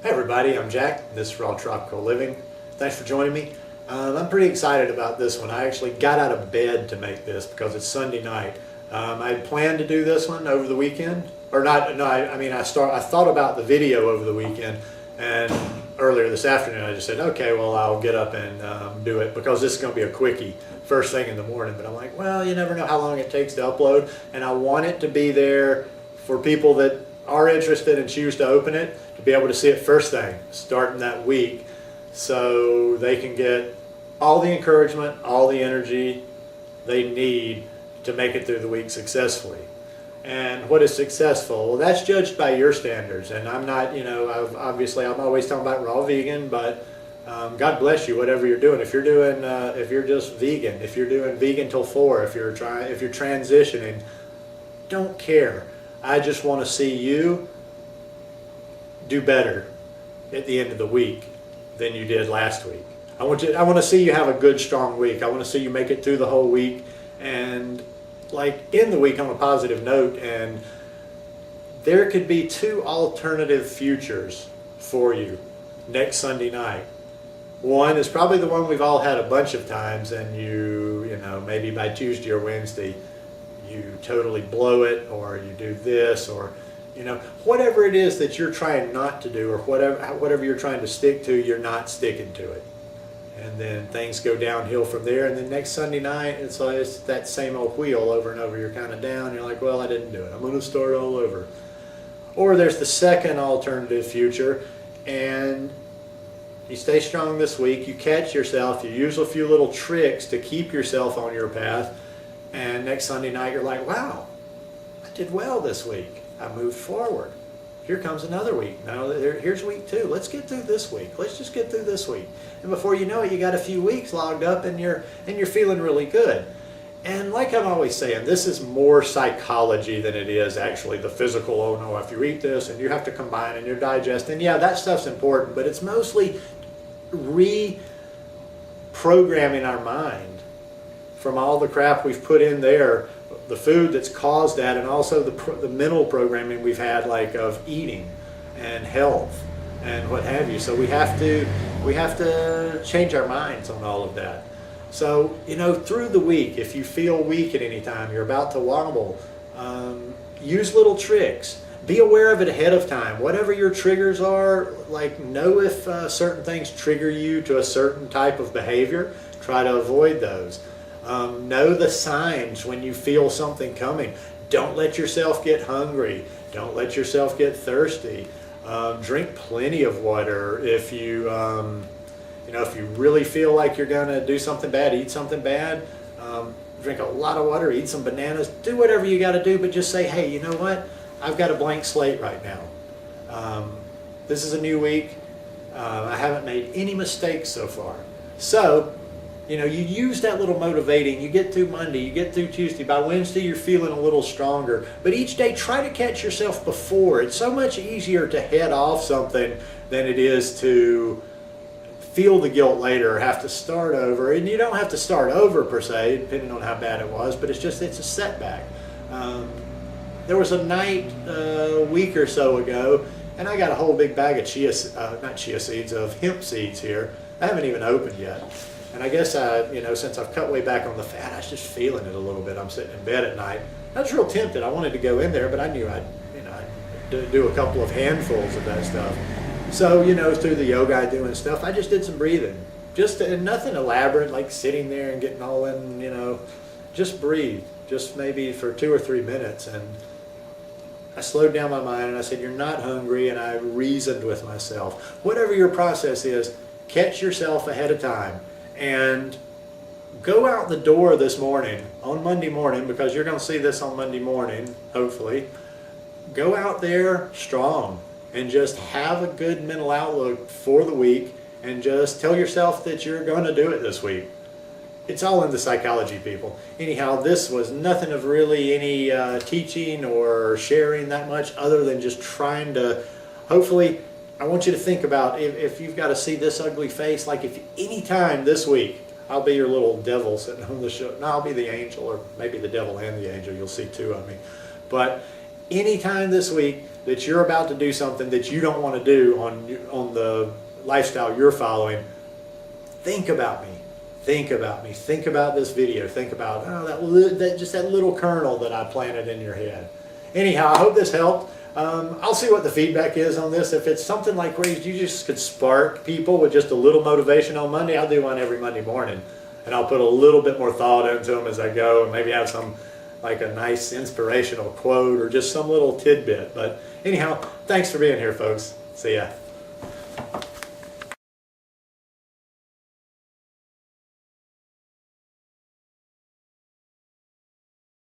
Hey everybody, I'm Jack. This is Raw Tropical Living. Thanks for joining me. I'm pretty excited about this one. I actually got out of bed to make this because it's Sunday night. I had planned to do this one over the weekend, or not. No, I thought about the video over the weekend, and earlier this afternoon I just said, okay, well I'll get up and do it because this is going to be a quickie first thing in the morning. But I'm like, well, you never know how long it takes to upload, and I want it to be there for people that are interested and choose to open it, to be able to see it first thing, starting that week, so they can get all the encouragement, all the energy they need to make it through the week successfully. And what is successful? Well, that's judged by your standards. And I'm not, I'm always talking about raw vegan, but God bless you, whatever you're doing. If you're doing, if you're just vegan, if you're doing vegan till 4, if you're transitioning, don't care. I just want to see you do better at the end of the week than you did last week. I want to see you have a good, strong week. I want to see you make it through the whole week and like end the week on a positive note. And there could be 2 alternative futures for you next Sunday night. One is probably the one we've all had a bunch of times, and maybe by Tuesday or Wednesday you totally blow it, or you do this, or whatever it is that you're trying not to do, or whatever you're trying to stick to, you're not sticking to it. And then things go downhill from there, and then next Sunday night it's that same old wheel over and over. You're kind of down, you're like, well, I didn't do it, I'm going to start all over. Or there's the second alternative future, and you stay strong this week, you catch yourself, you use a few little tricks to keep yourself on your path, and next Sunday night you're like, wow, I did well this week. I moved forward. Here comes another week. Now here's week 2. Let's get through this week. Let's just get through this week. And before you know it, you got a few weeks logged up, and you're feeling really good. And like I'm always saying, this is more psychology than it is actually the physical. Oh no, if you eat this and you have to combine and you're digesting. Yeah, that stuff's important, but it's mostly reprogramming our mind from all the crap we've put in there, the food that's caused that, and also the mental programming we've had, like of eating and health and what have you. So we have to change our minds on all of that. So through the week, if you feel weak at any time, you're about to wobble, use little tricks. Be aware of it ahead of time. Whatever your triggers are, like know if certain things trigger you to a certain type of behavior. Try to avoid those. Know the signs when you feel something coming. Don't let yourself get hungry. Don't let yourself get thirsty. Drink plenty of water. If you if you really feel like you're gonna do something bad, eat something bad, drink a lot of water, eat some bananas, do whatever you got to do, but just say, hey, you know what? I've got a blank slate right now. This is a new week. I haven't made any mistakes so far. So you use that little motivating. You get through Monday, you get through Tuesday. By Wednesday, you're feeling a little stronger. But each day, try to catch yourself before. It's so much easier to head off something than it is to feel the guilt later or have to start over. And you don't have to start over, per se, depending on how bad it was, but it's a setback. There was a night a week or so ago, and I got a whole big bag of of hemp seeds here. I haven't even opened yet. And I guess since I've cut way back on the fat, I was just feeling it a little bit. I'm sitting in bed at night. I was real tempted. I wanted to go in there, but I knew I'd do a couple of handfuls of that stuff. So, through the yoga I do and stuff, I just did some breathing. And nothing elaborate, like sitting there and getting all in, just breathe. Just maybe for 2 or 3 minutes. And I slowed down my mind and I said, you're not hungry, and I reasoned with myself. Whatever your process is, catch yourself ahead of time. And go out the door this morning, on Monday morning, because you're going to see this on Monday morning, hopefully. Go out there strong and just have a good mental outlook for the week, and just tell yourself that you're going to do it this week. It's all in the psychology, people. Anyhow, this was nothing of really any teaching or sharing that much, other than just trying to, hopefully, I want you to think about if you've got to see this ugly face, like if any time this week, I'll be your little devil sitting on the show. No, I'll be the angel, or maybe the devil and the angel. You'll see 2 of me. But anytime this week that you're about to do something that you don't want to do on the lifestyle you're following, think about me. Think about me. Think about this video. Think about just that little kernel that I planted in your head. Anyhow, I hope this helped. I'll see what the feedback is on this. If it's something like where you just could spark people with just a little motivation on Monday, I'll do one every Monday morning. And I'll put a little bit more thought into them as I go, and maybe have some, like a nice inspirational quote or just some little tidbit. But anyhow, thanks for being here, folks. See ya.